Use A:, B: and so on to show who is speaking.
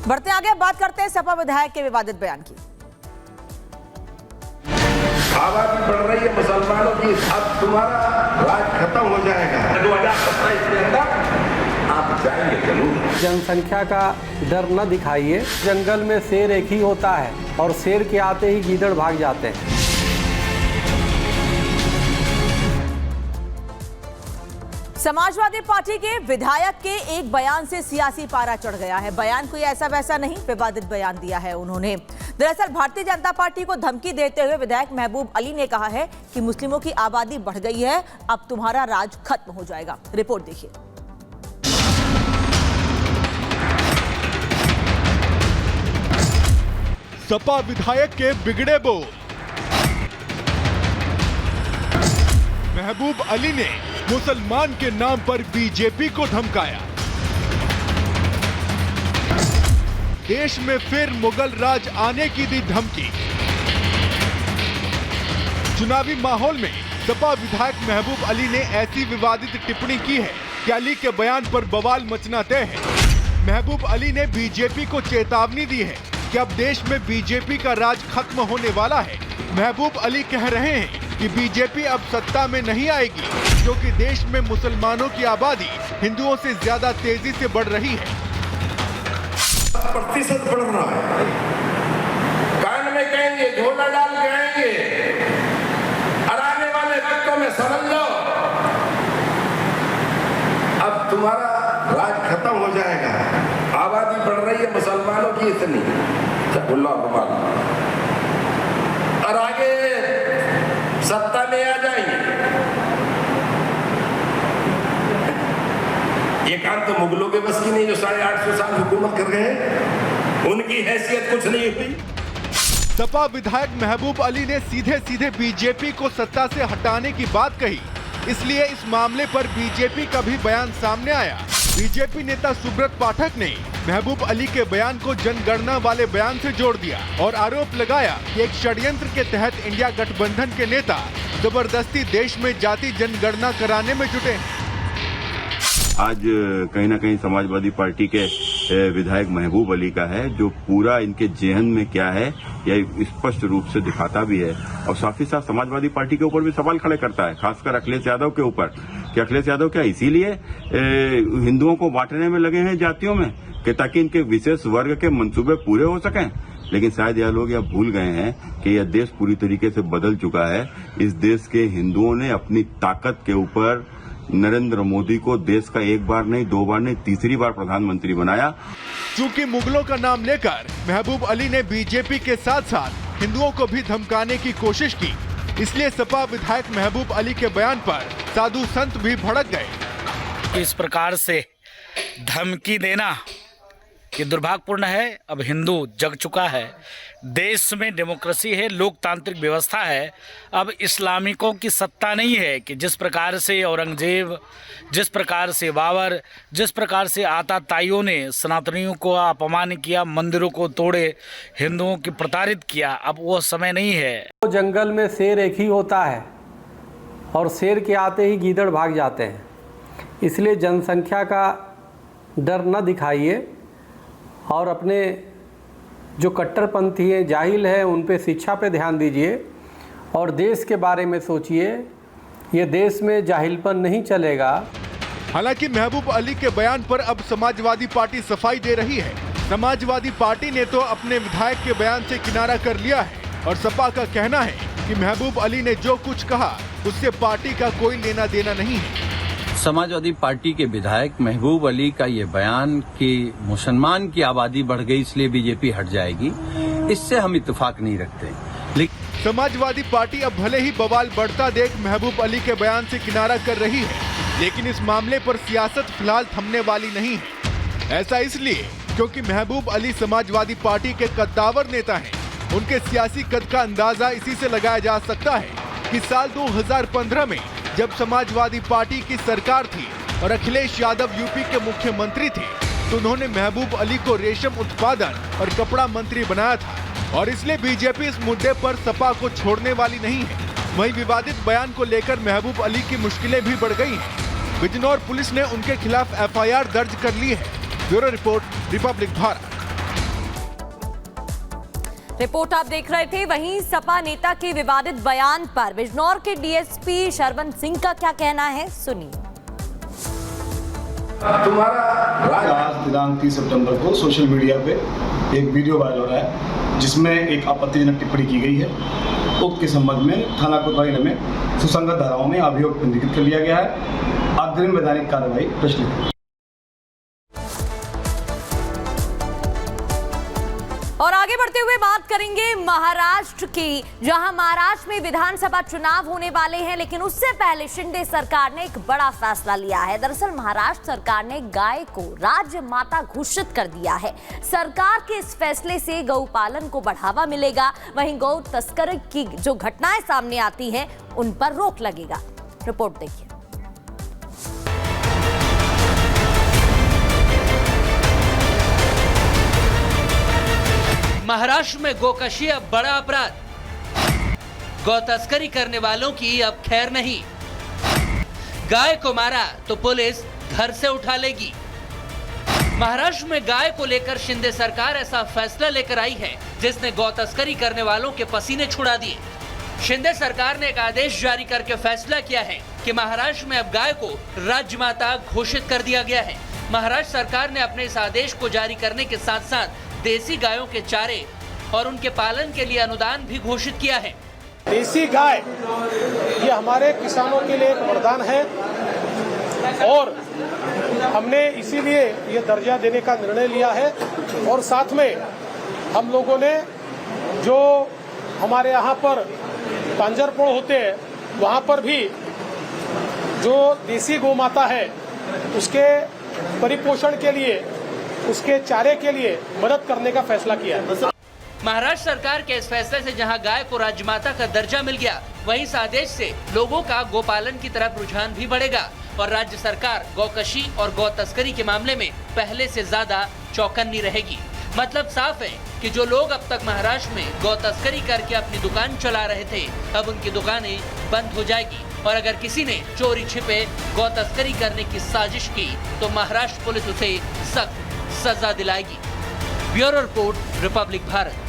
A: बढ़ते आगे, बात करते हैं सपा विधायक के विवादित बयान की।
B: आबादी बढ़ रही है मुसलमानों की, अब तुम्हारा राज खत्म हो जाएगा। 2027 के अंदर आप जाएंगे जरूर।
C: जनसंख्या का डर न दिखाइए। जंगल में शेर एक ही होता है और शेर के आते ही गीदड़ भाग जाते हैं।
A: समाजवादी पार्टी के विधायक के एक बयान से सियासी पारा चढ़ गया है। बयान कोई ऐसा वैसा नहीं, विवादित बयान दिया है उन्होंने। दरअसल भारतीय जनता पार्टी को धमकी देते हुए विधायक महबूब अली ने कहा है कि मुस्लिमों की आबादी बढ़ गई है, अब तुम्हारा राज खत्म हो जाएगा। रिपोर्ट देखिए।
D: सपा विधायक के बिगड़े बोल। महबूब अली ने मुसलमान के नाम पर बीजेपी को धमकाया। देश में फिर मुगल राज आने की दी धमकी। चुनावी माहौल में सपा विधायक महबूब अली ने ऐसी विवादित टिप्पणी की है कि अली के बयान पर बवाल मचना तय है। महबूब अली ने बीजेपी को चेतावनी दी है कि अब देश में बीजेपी का राज खत्म होने वाला है। महबूब अली कह रहे हैं कि बीजेपी अब सत्ता में नहीं आएगी क्योंकि देश में मुसलमानों की आबादी हिंदुओं से ज्यादा तेजी से बढ़ रही है।
B: प्रतिशत बढ़ रहा है। कान में कहेंगे, झोला डाल के आएंगे, और आने वाले वक्तों में समझ लो अब तुम्हारा राज खत्म हो जाएगा। आबादी बढ़ रही है मुसलमानों की इतनी, और आगे सत्ता में आ जाएंगे। ये काम तो मुगलों के बस की नहीं, जो 850 साल हुकूमत कर रहे हैं, उनकी हैसियत कुछ नहीं हुई।
D: सपा विधायक महबूब अली ने सीधे सीधे बीजेपी को सत्ता से हटाने की बात कही, इसलिए इस मामले पर बीजेपी का भी बयान सामने आया। बीजेपी नेता सुब्रत पाठक ने महबूब अली के बयान को जनगणना वाले बयान से जोड़ दिया और आरोप लगाया कि एक षड्यंत्र के तहत इंडिया गठबंधन के नेता जबरदस्ती देश में जाति जनगणना कराने में जुटे हैं।
E: आज कहीं ना कहीं समाजवादी पार्टी के विधायक महबूब अली का है, जो पूरा इनके जेहन में क्या है यह स्पष्ट रूप से दिखाता भी है और साथ ही साथ समाजवादी पार्टी के ऊपर भी सवाल खड़े करता है, खासकर अखिलेश यादव के ऊपर कि अखिलेश यादव क्या इसीलिए हिंदुओं को बांटने में लगे हैं जातियों में कि ताकि इनके विशेष वर्ग के मंसूबे पूरे हो सकें। लेकिन शायद यह लोग यह भूल गए हैं कि यह देश पूरी तरीके से बदल चुका है। इस देश के हिंदुओं ने अपनी ताकत के ऊपर नरेंद्र मोदी को देश का एक बार नहीं, दो बार नहीं, तीसरी बार प्रधानमंत्री बनाया।
D: चूंकि मुगलों का नाम लेकर महबूब अली ने बीजेपी के साथ साथ हिंदुओं को भी धमकाने की कोशिश की, इसलिए सपा विधायक महबूब अली के बयान पर साधु संत भी भड़क गए।
F: इस प्रकार से धमकी देना ये दुर्भाग्यपूर्ण है। अब हिंदू जग चुका है, देश में डेमोक्रेसी है, लोकतांत्रिक व्यवस्था है। अब इस्लामिकों की सत्ता नहीं है कि जिस प्रकार से औरंगजेब, जिस प्रकार से बाबर, जिस प्रकार से आताताइयों ने सनातनियों को अपमान किया, मंदिरों को तोड़े, हिंदुओं की प्रताड़ित किया, अब वो समय नहीं है।
C: तो जंगल में शेर एक ही होता है और शेर के आते ही गीदड़ भाग जाते हैं। इसलिए जनसंख्या का डर न दिखाइए और अपने जो कट्टरपंथी हैं, जाहिल हैं, उन पे शिक्षा पे ध्यान दीजिए और देश के बारे में सोचिए। ये देश में जाहिलपन नहीं चलेगा।
D: हालांकि महबूब अली के बयान पर अब समाजवादी पार्टी सफाई दे रही है। समाजवादी पार्टी ने तो अपने विधायक के बयान से किनारा कर लिया है और सपा का कहना है कि महबूब अली ने जो कुछ कहा उससे पार्टी का कोई लेना देना नहीं है।
G: समाजवादी पार्टी के विधायक महबूब अली का ये बयान कि मुसलमान की आबादी बढ़ गई इसलिए बीजेपी हट जाएगी, इससे हम इत्तेफाक नहीं रखते। लेकिन
D: समाजवादी पार्टी अब भले ही बवाल बढ़ता देख महबूब अली के बयान से किनारा कर रही है, लेकिन इस मामले पर सियासत फिलहाल थमने वाली नहीं है। ऐसा इसलिए क्योंकि महबूब अली समाजवादी पार्टी के कद्दावर नेता हैं। उनके सियासी कद का अंदाजा इसी से लगाया जा सकता है कि साल 2015 में जब समाजवादी पार्टी की सरकार थी और अखिलेश यादव यूपी के मुख्यमंत्री थे, तो उन्होंने महबूब अली को रेशम उत्पादन और कपड़ा मंत्री बनाया था और इसलिए बीजेपी इस मुद्दे पर सपा को छोड़ने वाली नहीं है। वहीं विवादित बयान को लेकर महबूब अली की मुश्किलें भी बढ़ गई हैं। बिजनौर पुलिस ने उनके खिलाफ एफआईआर दर्ज कर ली है। Bureau report, republic Bharat.
H: Report आप देख रहे थे। वहीं सपा नेता के विवादित बयान पर बिजनौर के डीएसपी शरवंत सिंह का क्या कहना है, सुनिए।
B: आज
I: दिनांक 30 सितंबर को सोशल मीडिया पे एक वीडियो वायरल हो रहा है जिसमें एक आपत्तिजनक टिप्पणी की गई है। उक्त के संबंध में थाना कोतवाली में सुसंगत धाराओं में अभियोग पंजीकृत कर लिया गया है। अग्रिम वैधानिक कार्रवाई प्रचलित है।
H: और आगे बढ़ते हुए बात करेंगे महाराष्ट्र की, जहां महाराष्ट्र में विधानसभा चुनाव होने वाले हैं, लेकिन उससे पहले शिंदे सरकार ने एक बड़ा फैसला लिया है। दरअसल महाराष्ट्र सरकार ने गाय को राज्य माता घोषित कर दिया है। सरकार के इस फैसले से गौपालन को बढ़ावा मिलेगा, वहीं गौ तस्करी की जो घटनाएं सामने आती हैं उन पर रोक लगेगा। रिपोर्ट देखिए।
J: महाराष्ट्र में गोकशी अब बड़ा अपराध, गौ तस्करी करने वालों की अब खैर नहीं। गाय को मारा तो पुलिस घर से उठा लेगी। महाराष्ट्र में गाय को लेकर शिंदे सरकार ऐसा फैसला लेकर आई है जिसने गौ तस्करी करने वालों के पसीने छुड़ा दिए। शिंदे सरकार ने एक आदेश जारी करके फैसला किया है कि महाराष्ट्र में अब गाय को राजमाता घोषित कर दिया गया है। महाराष्ट्र सरकार ने अपने इस आदेश को जारी करने के साथ साथ देसी गायों के चारे और उनके पालन के लिए अनुदान भी घोषित किया है।
K: देसी गाय ये हमारे किसानों के लिए एक वरदान है और हमने इसीलिए ये दर्जा देने का निर्णय लिया है। और साथ में हम लोगों ने जो हमारे यहाँ पर पांजरपोड़ होते हैं वहाँ पर भी जो देसी गौ माता है उसके परिपोषण के लिए, उसके चारे के लिए मदद करने का फैसला किया है।
J: महाराष्ट्र सरकार के इस फैसले से जहां गाय को राजमाता का दर्जा मिल गया, वहीं इस आदेश से लोगों का गोपालन की तरफ रुझान भी बढ़ेगा और राज्य सरकार गौकशी और गौ तस्करी के मामले में पहले से ज्यादा चौकन्नी रहेगी। मतलब साफ है कि जो लोग अब तक महाराष्ट्र में गौ तस्करी करके अपनी दुकान चला रहे थे, अब उनकी दुकानें बंद हो जाएगी। और अगर किसी ने चोरी छिपे गौ तस्करी करने की साजिश की तो महाराष्ट्र पुलिस उसे सख्त सजा दिलाएगी। Bureau report, republic Bharat.